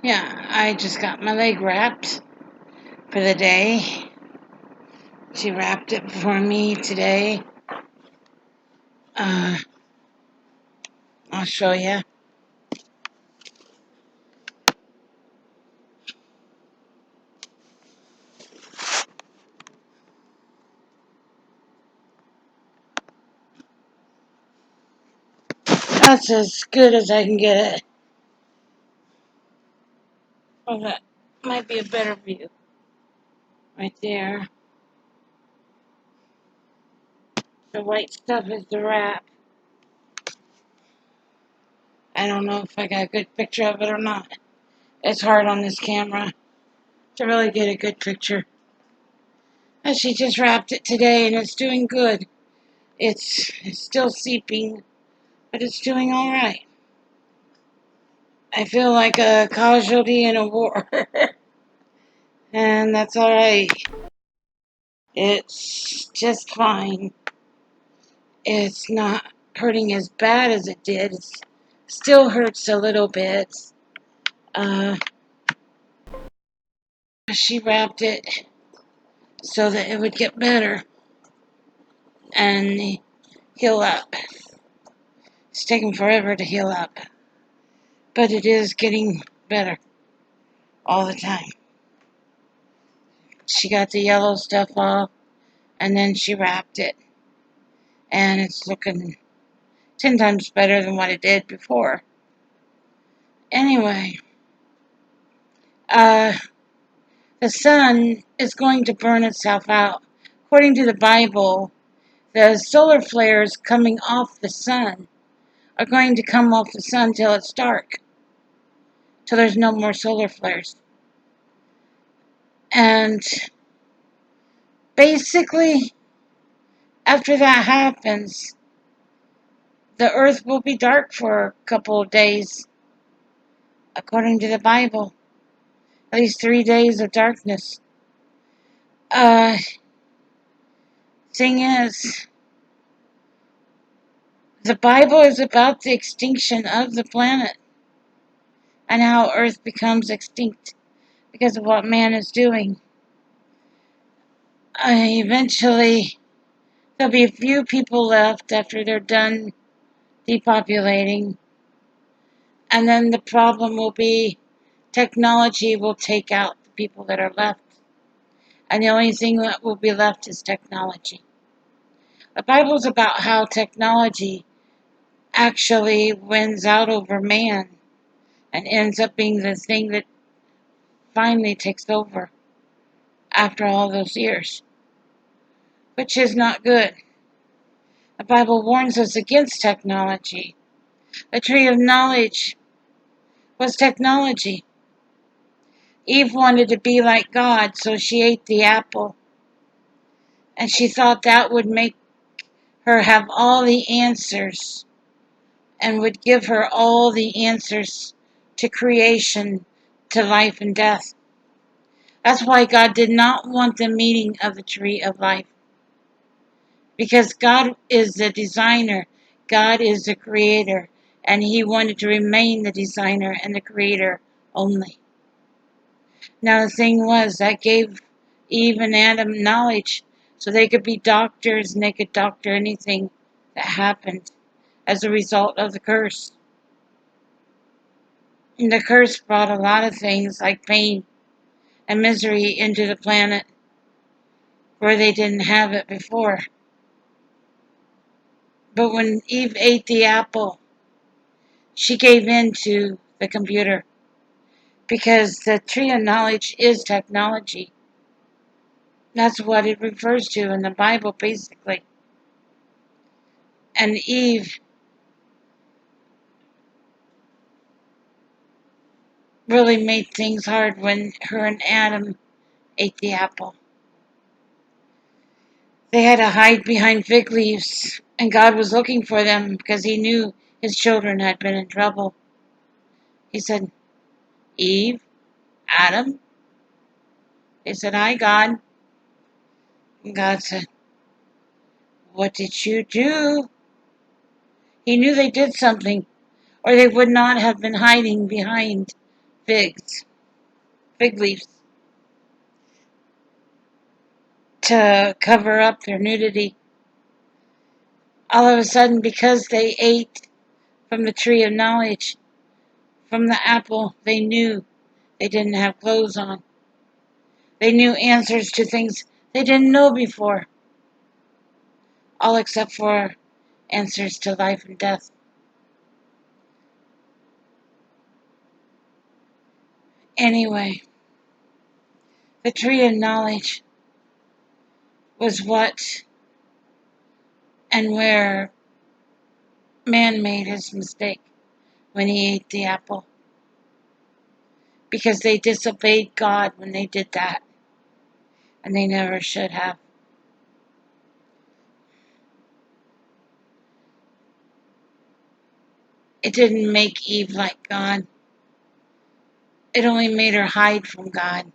Yeah, I just got my leg wrapped for the day. She wrapped it for me today. Uh, I'll show you. That's as good as I can get it. Oh, that might be a better view right there. The white stuff is the wrap. I don't know if I got a good picture of it or not. It's hard on this camera to really get a good picture. And she just wrapped it today and it's doing good. It's still seeping, but it's doing all right. I feel like a casualty in a war. And that's all right. It's just fine. It's not hurting as bad as it did. It still hurts a little bit. Uh, she wrapped it so that it would get better and heal up. It's taken forever to heal up, but it is getting better all the time. She got the yellow stuff off and then she wrapped it, and it's looking 10 times better than what it did before. Anyway, uh, the sun is going to burn itself out. According to the Bible, the solar flares coming off the sun are going to come off the sun till it's dark, till there's no more solar flares. And basically, after that happens, the earth will be dark for a couple of days, according to the Bible. At least 3 days of darkness. Uh, Thing is, the Bible is about the extinction of the planet and how Earth becomes extinct because of what man is doing. Eventually, there'll be a few people left after they're done depopulating, and then the problem will be technology will take out the people that are left, and the only thing that will be left is technology. The Bible's about how technology actually wins out over man and ends up being the thing that finally takes over after all those years, which is not good. The Bible warns us against technology. The tree of knowledge was technology. Eve wanted to be like God, so she ate the apple, and she thought that would make her have all the answers and would give her all the answers to creation, to life and death. That's why God did not want them eating of the tree of life. Because God is the designer, God is the creator, and He wanted to remain the designer and the creator only. Now, the thing was, that gave Eve and Adam knowledge so they could be doctors and they could doctor anything that happened as a result of the curse. And the curse brought a lot of things like pain and misery into the planet where they didn't have it before. But when Eve ate the apple, she gave in to the computer because the tree of knowledge is technology. That's what it refers to in the Bible, basically. And Eve really made things hard when her and Adam ate the apple. They had to hide behind fig leaves, and God was looking for them because He knew His children had been in trouble. He said, Eve, Adam. They said, Hi, God. And God said, What did you do? He knew they did something, or they would not have been hiding behind fig leaves, to cover up their nudity. All of a sudden, because they ate from the tree of knowledge, from the apple, they knew they didn't have clothes on. They knew answers to things they didn't know before, all except for answers to life and death. Anyway, the tree of knowledge was what and where man made his mistake when he ate the apple. Because they disobeyed God when they did that. And they never should have. It didn't make Eve like God. It only made her hide from God.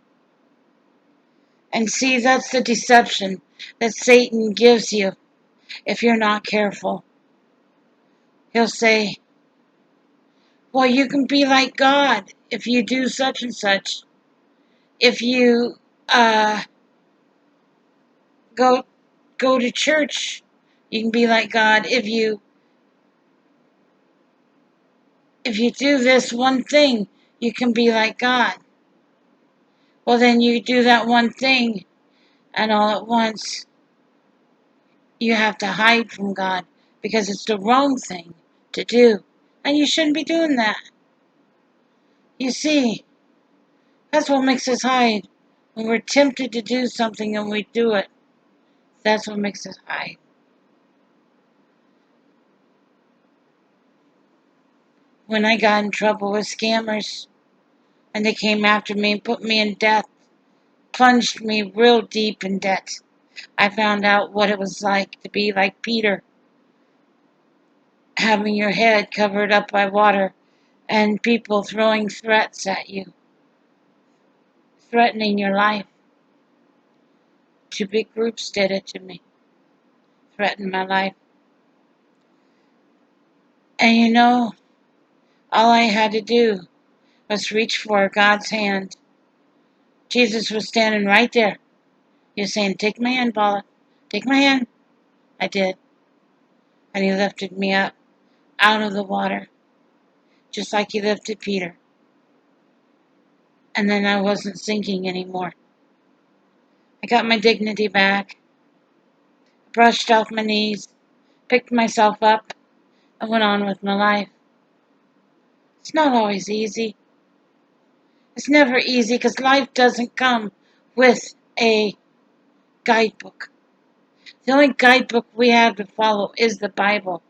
And see, that's the deception that Satan gives you if you're not careful. He'll say, well, you can be like God if you do such and such. If you go to church, you can be like God. If you do this one thing, you can be like God. Well, then you do that one thing, and all at once you have to hide from God because it's the wrong thing to do. And you shouldn't be doing that. You see, that's what makes us hide. When we're tempted to do something and we do it, that's what makes us hide. When I got in trouble with scammers and they came after me and put me in debt, plunged me real deep in debt, I found out what it was like to be like Peter, having your head covered up by water and people throwing threats at you, threatening your life. 2 big groups did it to me, threatened my life. And you know, all I had to do was reach for God's hand. Jesus was standing right there. He was saying, take my hand, Paula. Take my hand. I did. And he lifted me up out of the water, just like he lifted Peter. And then I wasn't sinking anymore. I got my dignity back, brushed off my knees, picked myself up, and went on with my life. It's not always easy. It's never easy because life doesn't come with a guidebook. The only guidebook we have to follow is the Bible.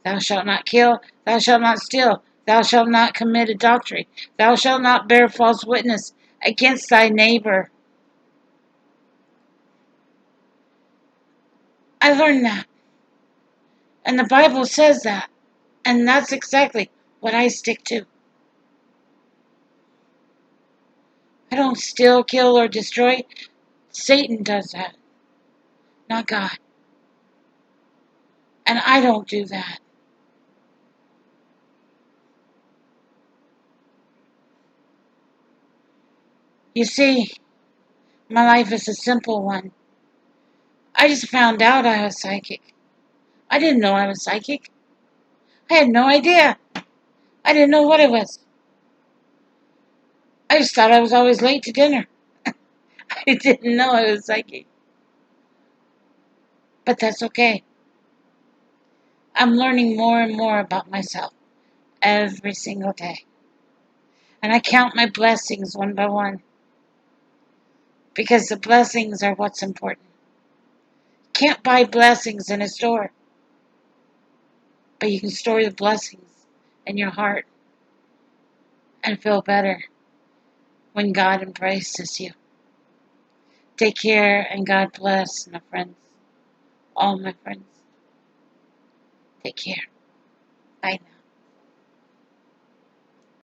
Thou shalt not kill, thou shalt not steal, thou shalt not commit adultery, thou shalt not bear false witness against thy neighbor. I learned that. And the Bible says that. And that's exactly what I stick to. I don't steal, kill, or destroy. Satan does that, not God. And I don't do that. You see, my life is a simple one. I just found out I was psychic. I didn't know I was psychic. I had no idea. I didn't know what it was. I just thought I was always late to dinner. I didn't know I was psychic. But that's okay. I'm learning more and more about myself every single day. And I count my blessings one by one. Because the blessings are what's important. Can't buy blessings in a store. But you can store the blessings in your heart and feel better when God embraces you. Take care and God bless my friends. All my friends. Take care. Bye now.